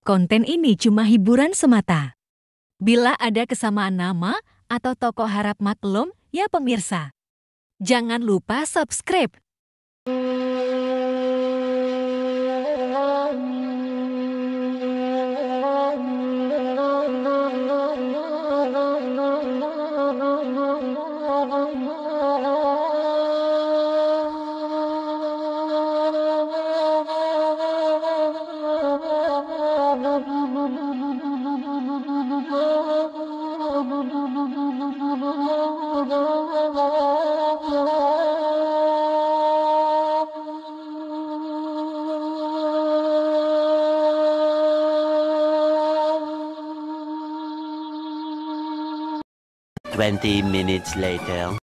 Konten ini cuma hiburan semata. Bila ada kesamaan nama atau tokoh harap maklum, ya pemirsa. Jangan lupa subscribe. Twenty minutes later.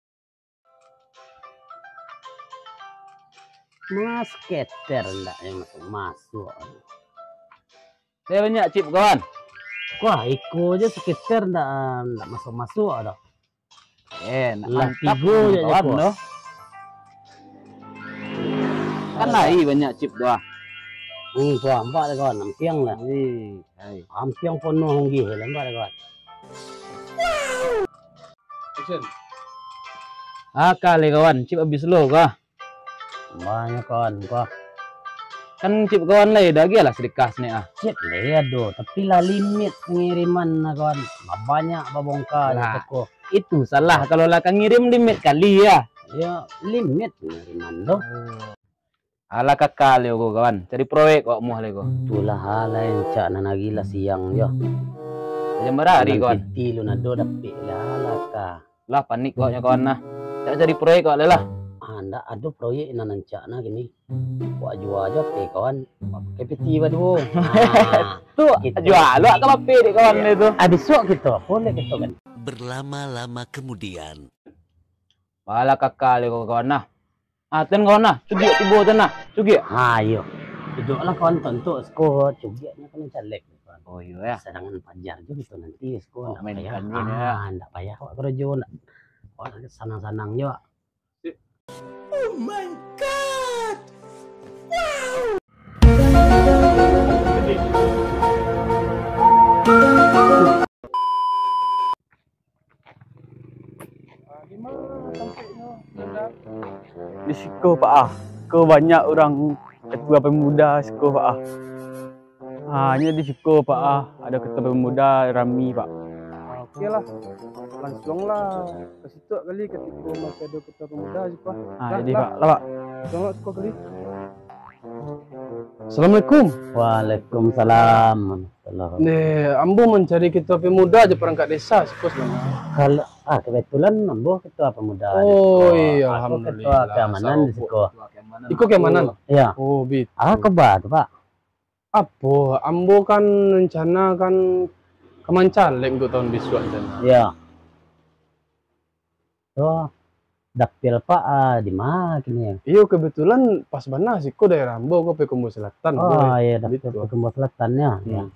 Mas skater enggak yang masuk. Saya banyak chip kawan. Wah, Iko aja skater enggak masuk dah. Lah tigo aja kawan kok. loh. Kan lagi banyak chip doa. Tu ampak dah kawan, ampiang lah. Hai. Ampiang penuh honggi lah ampak dah kawan. Kali kawan, chip habis lo kah? Banyak kawan kok. Kan chip kawan lagi dah lah sedekah ni ah. Cip le aduh, tapi lah limit pengiriman lah kawan. Banyak babongka Lah. toko. Itu salah kalau lah kan ngirim limit kali ya. Ya limit pengiriman doh. Ala kakak leo ko kawan. Cari proyek kok muah lego. Itulah hal yang cak nana gila siang yo. Jam berari kawan. Piti lu nado dapik lah ka. Lah panik koknya kawan nah. Cari proyek kok lah. Anda ada proyek nanan cak na gini. Wah jual aja pe kawan. Pakai piti badu. Tu jual lu kalau pe kawan itu. Habis sok gitu. Boleh gitu kan. Berlama-lama kemudian. Bala kakak leo kawan nah. Ten kawan nah. Cugi tibo ten nah. Cugi. Ayo. Duduklah kawan tonton skor cugiknya kan calek. Oh iya ya. Serangan panjang juga gitu nanti skor. Oh, main ikan payah. ini ya. Ndak payah kok kerja ndak. Oh, sanang-sanang juga. Oh my God! Di Siko Pak Ah, Siko banyak orang ketua pemuda Siko Pak Ah. Hanya di Siko Pak Ah, ada ketua pemuda Rami Pak. Okey lah, langsung lah ke situ kali ketika masih ada ketua pemuda sih Pak. Jadi Pak, lah Pak. Langsung lah sekolah kali. Assalamualaikum. Waalaikumsalam. Ambo mencari ketua pemuda aja perangkat desa sih Kalau kebetulan ambo ketua pemuda. Oh iya, Aku ketua alhamdulillah. keamanan di Siko. Iko keamanan. Iya. Oh, bit. Kebat Pak. Apa? Ambo kan rencana kan Kemancaleg untuk tahun besok dan. Iya. Oh, dapil Pak di mana kini? Iyo kebetulan pas mana sih kok daerah Ambo kok Pekumbu Selatan. Oh iya, dapil Gitu. Pekumbu Selatannya. Ya. Hmm.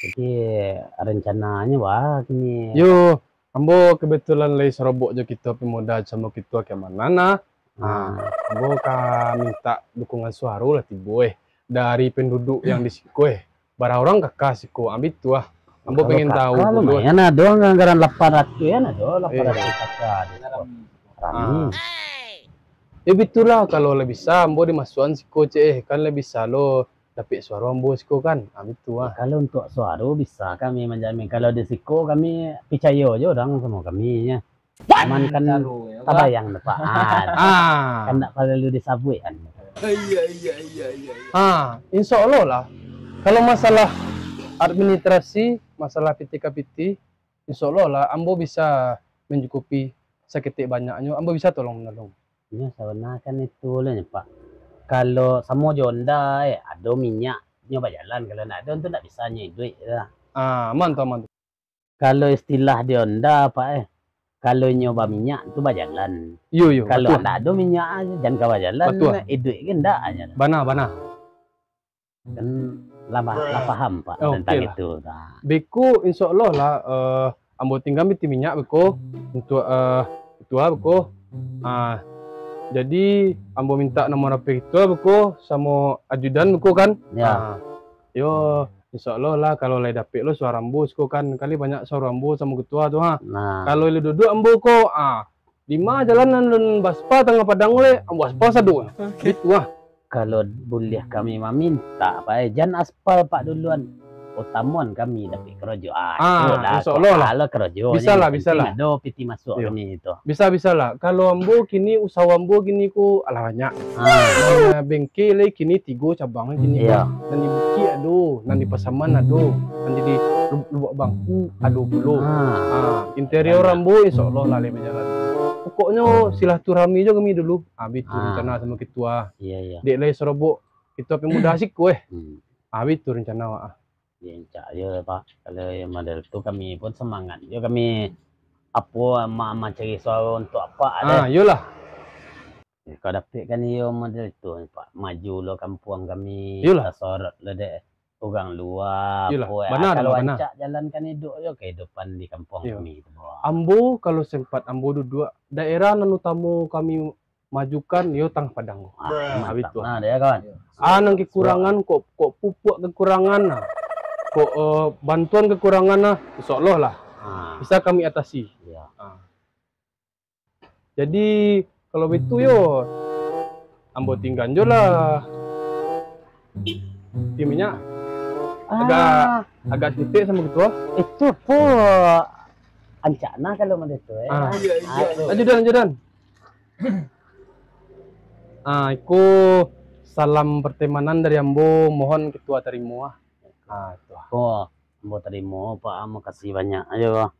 Jadi rencananya wah kini. Yo, Ambo kebetulan lagi serobok je kita pemuda sama ketua keamanan nah. Ambo ka minta dukungan suara lah tibo dari penduduk yang di Siko Bara orang kakak Siko ambil tu ah. Ambo pengen tahu dulu. Lumayan ada anggaran 800 ya ada 800 kakak. Rami. Ya betul kalau lebih bisa Ambo dimasukkan Siko kan lebih bisa lo tapi suara Ambo Siko kan. Ambil tu ah. Kalau untuk suara bisa kami menjamin. Kalau di Siko kami percaya aja orang sama kami ya. Aman kan tak bayang Pak. Kan tak perlu disabui kan. Insya Allah lah. Kalau masalah administrasi, masalah PT, insya Allah lah Ambo bisa mencukupi seketik banyaknya. Ambo bisa tolong menolong. Ya sebenarnya kan itu lah Pak. Kalau sama jonda ada minyak nyoba jalan. Kalau nak ada tu tak bisa duit lah. Mantap. Kalau istilah jonda Pak kalau nyoba minyak tu berjalan. Yo. Kalau tak ada minyak aja jangan kau berjalan. Betul. Duit kan tak aja. Bana. Kan lah paham Pak Okey tentang lah. itu. Beko insya Allah lah Ambo tinggal miti minyak beko untuk itu beko Jadi ambo minta nomor HP itu buku sama ajudan buku kan. Ya. Yo insyaallah lah kalau lay dapet lo suara ambo ko kan kali banyak suara ambo sama ketua tuh ha. Nah. Kalau lu duduk ambo ko 5 jalanan dan baspa tengah padang le ambo aspal sadu. Gitu Kalau boleh kami meminta Pak Jan aspal Pak duluan. Utamuan kami dapat kerja. Insyaallah lah. Kalau kerja. Bisa lah. Ada piti masuk kami itu. Bisa lah. Kalau ambo kini usaha ambo kini ku ala banyak. Bengkel kini 3 cabang kini. Iya. Dan di Buki ado, dan di Pasaman ado, dan di Lubuk Bangku ado puluh. Interior ambo insyaallah lah le berjalan. Pokoknya silaturahmi aja kami dulu. Habis rencana sama ketua. Iya. Dek lay serobok ketua pemuda asik kowe. Habis tu rencana Ya, ya Pak. Kalau yang model itu kami pun semangat. Ya kami apa mak cari soal untuk apa ada. Yolah. Kau dapat kan yo model itu Pak. Maju lo kampung kami. Yolah. Sorot lo dek orang luar. Yolah. Apa, Benar, kalau benar. ancak jalankan hidup yo kehidupan di kampung kami itu. Ambo kalau sempat ambo duduk daerah nan utama kami majukan yo Tang Padang. Habis tu. Nah, dia kawan. Nang kekurangan kok pupuk kekurangan kok bantuan kekurangan insyaallah lah bisa kami atasi. Ya. Jadi kalau begitu yo ambo tinggal jo lah timnya agak titik sama ketua Itu po ancana kalau model itu Ajudan. Iku salam pertemanan dari ambo mohon ketua terima. Itu. Ambo terima Pak, makasih banyak. Ayo.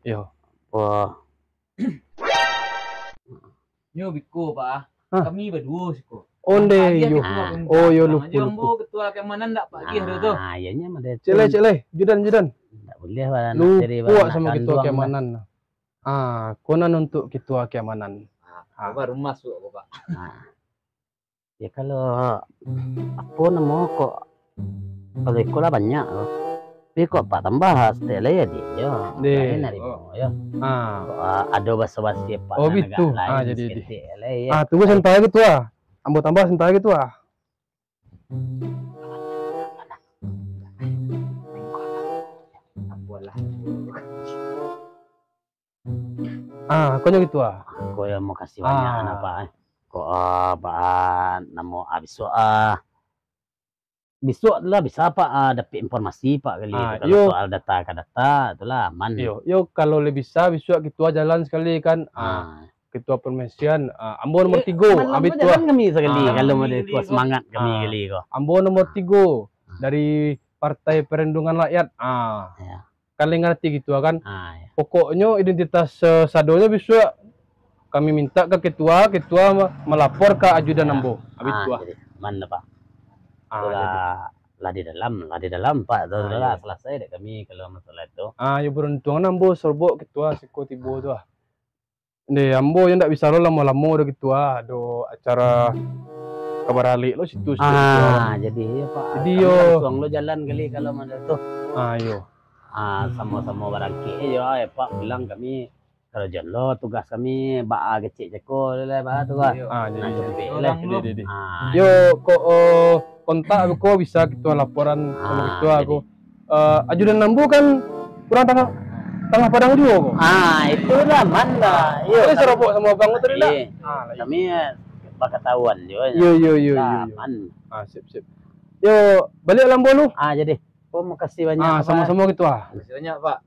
Yo biko Pak. Kami berdua siko. Onde yo. Yo lupa. Ambo ketua keamanan ndak pagi hari tu. Iyanya model. Cele. Judan. Enggak boleh lah Lupa sama ketua keamanan. Konan untuk ketua keamanan. Baru masuk Pak. Ya kalau apa nama kok kalau sekolah banyak loh. Tapi kok Pak tambah setelah ya dia. Ya. Ada basa-basi Pak. Gitu. Jadi. Ya. Tunggu sebentar ketua. Ambo tambah sebentar ketua. Kau gitu Kau yang mau kasih banyak Pak. Kok Pak namo besok lah bisa Pak dapat informasi Pak kali kalau soal data itulah aman. Yo kalau lebih bisa besok ketua jalan sekali kan. Ketua permesian ambo nomor 3 habis tu kami sekali kalau mau ketua semangat kami kali kok. Ambo nomor 3 dari Partai Perlindungan Rakyat. Kalian ngerti gitu kan. Pokoknya identitas sadonya besok kami minta ke ketua melapor ke ajudan ambo. Habis tu mana Pak? Lah di dalam Pak. Itulah selesai deh kami kalau masalah itu. Ya beruntung ambo serbok ketua siko tibo tu ambo yang tak bisa lo lama-lama do ketua do acara kabar alik lo situ. Jadi ya Pak. Jadi yo lo jalan kali kalau mana tu. Sama-sama barangki ya Pak bilang kami kalau jalan tugas kami kecil jeko lah Pak tu kan. Jadi. Yo kok kontak aku bisa ketua laporan sama ketua aku. Ajudan nambu kan kurang tengah padang juga kok. Itulah mana. Yo serobok sama bang tadi lah. Kami bakatahuan juga. Yo. Sip. Yo balik lambo lu. Jadi makasih banyak. Sama-sama ketua. Makasih banyak Pak.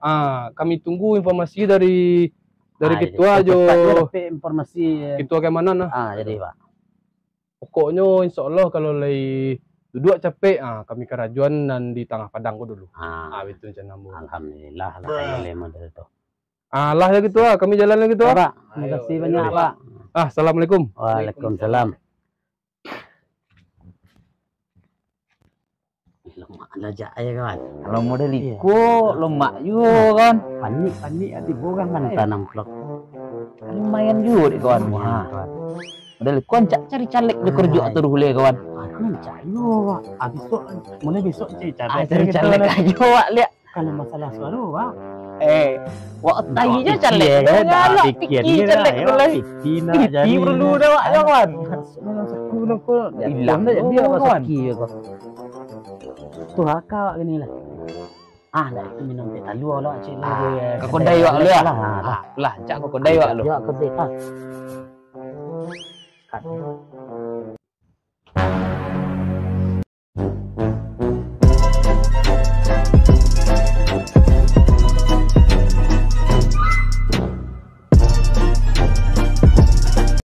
Kami tunggu informasi dari ketua jo. Informasi ketua keamanan jadi Pak. Pokoknya insyaallah kalau lagi duduk capek kami kerajuan dan di tengah padang ko dulu. Itu rencana ambo. Alhamdulillah lah lema itu. Lah ya ketua, kami jalan lagi ketua. Pak. Makasih banyak Pak. Assalamualaikum. Waalaikumsalam. Lemak aja ya kawan. Kalau model iko lemak juga kan. Panik hati bukan kan tanam vlog. Lumayan juga deh kawan. Model iko cari caleg di kerja atur hule kawan. Cayo, besok cari caleg aja lihat. Kalau masalah suara Wak tai je calek. Dah fikir ni dah. Piti nak Piti perlu dah wak je kawan. Sekolah kau Hilang dah tu, dia kawan. saki kau. Tu hakak gini lah. Dah itu minum teh talu lah cik lah. Kau kondai wak lu ya. Lah, cak kau kondai wak lu. Ya kau teh. Kat.